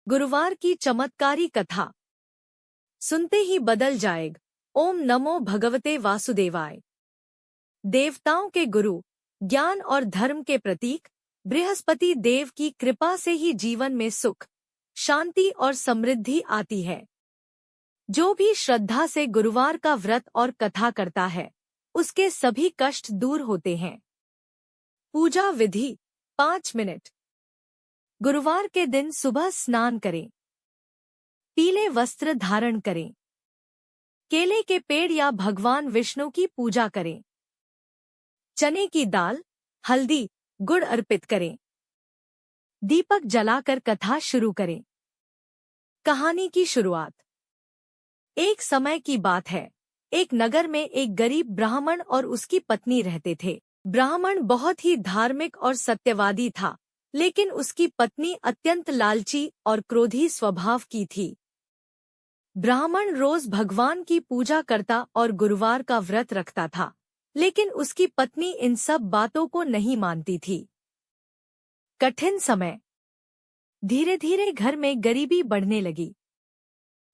गुरुवार की चमत्कारी कथा सुनते ही बदल जाएगा। ओम नमो भगवते वासुदेवाय। देवताओं के गुरु, ज्ञान और धर्म के प्रतीक बृहस्पति देव की कृपा से ही जीवन में सुख, शांति और समृद्धि आती है। जो भी श्रद्धा से गुरुवार का व्रत और कथा करता है, उसके सभी कष्ट दूर होते हैं। पूजा विधि 5 मिनट। गुरुवार के दिन सुबह स्नान करें। पीले वस्त्र धारण करें। केले के पेड़ या भगवान विष्णु की पूजा करें। चने की दाल, हल्दी, गुड़ अर्पित करें। दीपक जलाकर कथा शुरू करें। कहानी की शुरुआत। एक समय की बात है। एक नगर में एक गरीब ब्राह्मण और उसकी पत्नी रहते थे। ब्राह्मण बहुत ही धार्मिक और सत्यवादी था, लेकिन उसकी पत्नी अत्यंत लालची और क्रोधी स्वभाव की थी। ब्राह्मण रोज भगवान की पूजा करता और गुरुवार का व्रत रखता था, लेकिन उसकी पत्नी इन सब बातों को नहीं मानती थी। कठिन समय। धीरे धीरे घर में गरीबी बढ़ने लगी।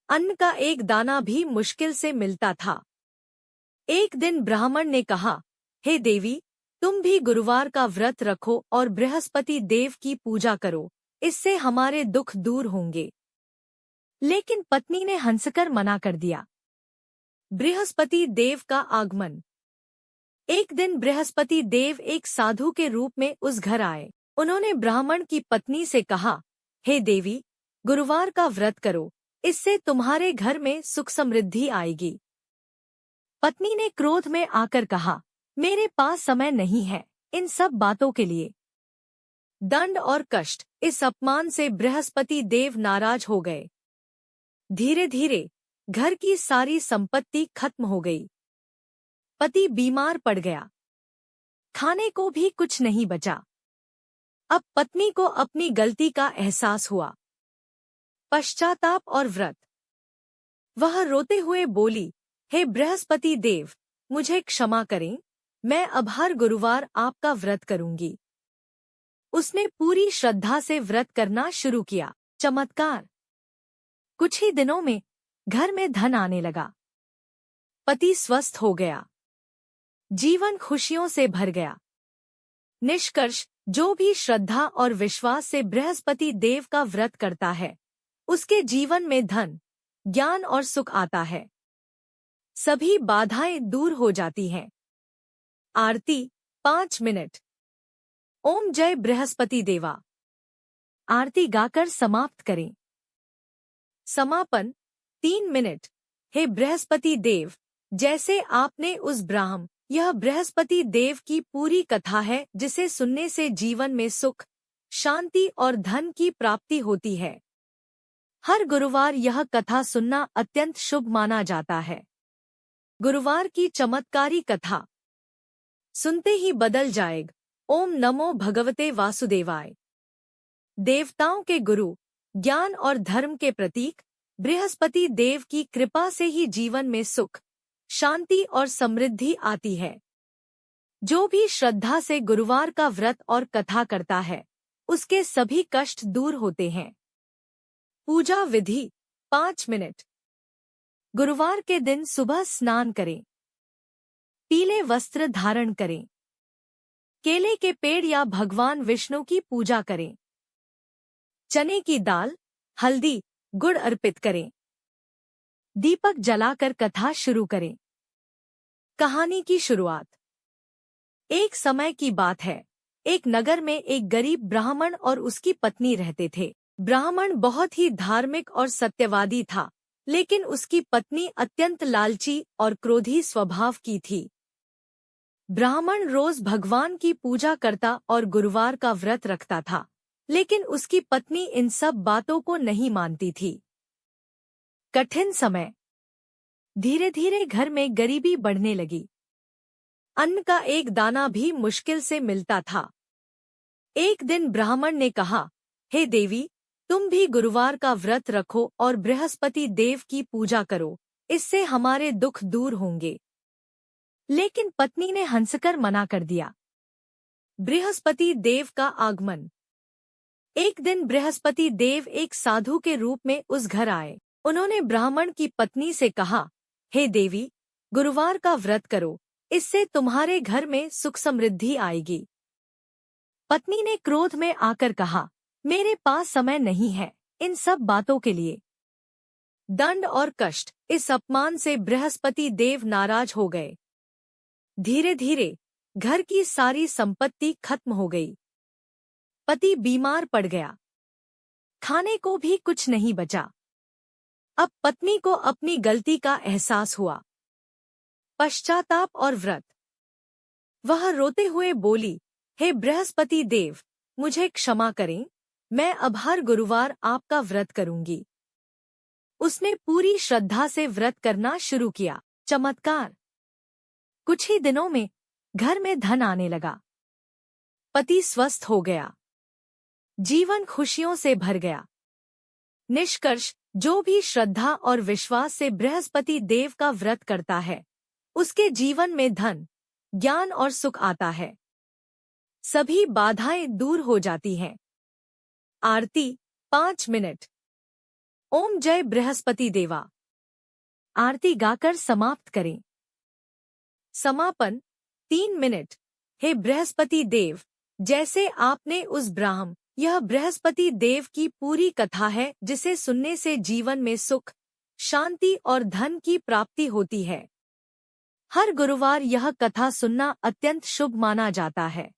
अन्न का एक दाना भी मुश्किल से मिलता था। एक दिन ब्राह्मण ने कहा, हे देवी, तुम भी गुरुवार का व्रत रखो और बृहस्पति देव की पूजा करो, इससे हमारे दुख दूर होंगे। लेकिन पत्नी ने हंसकर मना कर दिया। बृहस्पति देव का आगमन। एक दिन बृहस्पति देव एक साधु के रूप में उस घर आए। उन्होंने ब्राह्मण की पत्नी से कहा, हे देवी, गुरुवार का व्रत करो, इससे तुम्हारे घर में सुख समृद्धि आएगी। पत्नी ने क्रोध में आकर कहा, मेरे पास समय नहीं है इन सब बातों के लिए। दंड और कष्ट। इस अपमान से बृहस्पति देव नाराज हो गए। धीरे धीरे घर की सारी संपत्ति खत्म हो गई। पति बीमार पड़ गया। खाने को भी कुछ नहीं बचा। अब पत्नी को अपनी गलती का एहसास हुआ। पश्चाताप और व्रत। वह रोते हुए बोली, हे बृहस्पति देव, मुझे क्षमा करें, मैं अब हर गुरुवार आपका व्रत करूंगी। उसने पूरी श्रद्धा से व्रत करना शुरू किया। चमत्कार। कुछ ही दिनों में घर में धन आने लगा। पति स्वस्थ हो गया। जीवन खुशियों से भर गया। निष्कर्ष, जो भी श्रद्धा और विश्वास से बृहस्पति देव का व्रत करता है, उसके जीवन में धन, ज्ञान और सुख आता है। सभी बाधाएं दूर हो जाती हैं। आरती 5 मिनट। ओम जय बृहस्पति देवा। आरती गाकर समाप्त करें। समापन 3 मिनट। हे बृहस्पति देव, जैसे आपने उस ब्राह्मण, यह बृहस्पति देव की पूरी कथा है जिसे सुनने से जीवन में सुख, शांति और धन की प्राप्ति होती है। हर गुरुवार यह कथा सुनना अत्यंत शुभ माना जाता है। गुरुवार की चमत्कारी कथा सुनते ही बदल जाएगा। ओम नमो भगवते वासुदेवाय। देवताओं के गुरु, ज्ञान और धर्म के प्रतीक बृहस्पति देव की कृपा से ही जीवन में सुख, शांति और समृद्धि आती है। जो भी श्रद्धा से गुरुवार का व्रत और कथा करता है, उसके सभी कष्ट दूर होते हैं। पूजा विधि 5 मिनट। गुरुवार के दिन सुबह स्नान करें। पीले वस्त्र धारण करें। केले के पेड़ या भगवान विष्णु की पूजा करें। चने की दाल, हल्दी, गुड़ अर्पित करें। दीपक जलाकर कथा शुरू करें। कहानी की शुरुआत। एक समय की बात है। एक नगर में एक गरीब ब्राह्मण और उसकी पत्नी रहते थे। ब्राह्मण बहुत ही धार्मिक और सत्यवादी था, लेकिन उसकी पत्नी अत्यंत लालची और क्रोधी स्वभाव की थी। ब्राह्मण रोज भगवान की पूजा करता और गुरुवार का व्रत रखता था, लेकिन उसकी पत्नी इन सब बातों को नहीं मानती थी। कठिन समय। धीरे धीरे घर में गरीबी बढ़ने लगी। अन्न का एक दाना भी मुश्किल से मिलता था। एक दिन ब्राह्मण ने कहा, हे देवी, तुम भी गुरुवार का व्रत रखो और बृहस्पति देव की पूजा करो, इससे हमारे दुख दूर होंगे। लेकिन पत्नी ने हंसकर मना कर दिया। बृहस्पति देव का आगमन। एक दिन बृहस्पति देव एक साधु के रूप में उस घर आए। उन्होंने ब्राह्मण की पत्नी से कहा, हे देवी, गुरुवार का व्रत करो, इससे तुम्हारे घर में सुख समृद्धि आएगी। पत्नी ने क्रोध में आकर कहा, मेरे पास समय नहीं है इन सब बातों के लिए। दंड और कष्ट, इस अपमान से बृहस्पति देव नाराज हो गए। धीरे धीरे घर की सारी संपत्ति खत्म हो गई। पति बीमार पड़ गया, खाने को भी कुछ नहीं बचा। अब पत्नी को अपनी गलती का एहसास हुआ, पश्चाताप और व्रत। वह रोते हुए बोली, हे बृहस्पति देव, मुझे क्षमा करें, मैं अब हर गुरुवार आपका व्रत करूंगी। उसने पूरी श्रद्धा से व्रत करना शुरू किया। चमत्कार, कुछ ही दिनों में घर में धन आने लगा। पति स्वस्थ हो गया, जीवन खुशियों से भर गया। निष्कर्ष, जो भी श्रद्धा और विश्वास से बृहस्पति देव का व्रत करता है, उसके जीवन में धन, ज्ञान और सुख आता है। सभी बाधाएं दूर हो जाती हैं। आरती 5 मिनट। ओम जय बृहस्पति देवा। आरती गाकर समाप्त करें। समापन 3 मिनट। हे बृहस्पति देव, जैसे आपने उस ब्राह्मण, यह बृहस्पति देव की पूरी कथा है जिसे सुनने से जीवन में सुख, शांति और धन की प्राप्ति होती है। हर गुरुवार यह कथा सुनना अत्यंत शुभ माना जाता है।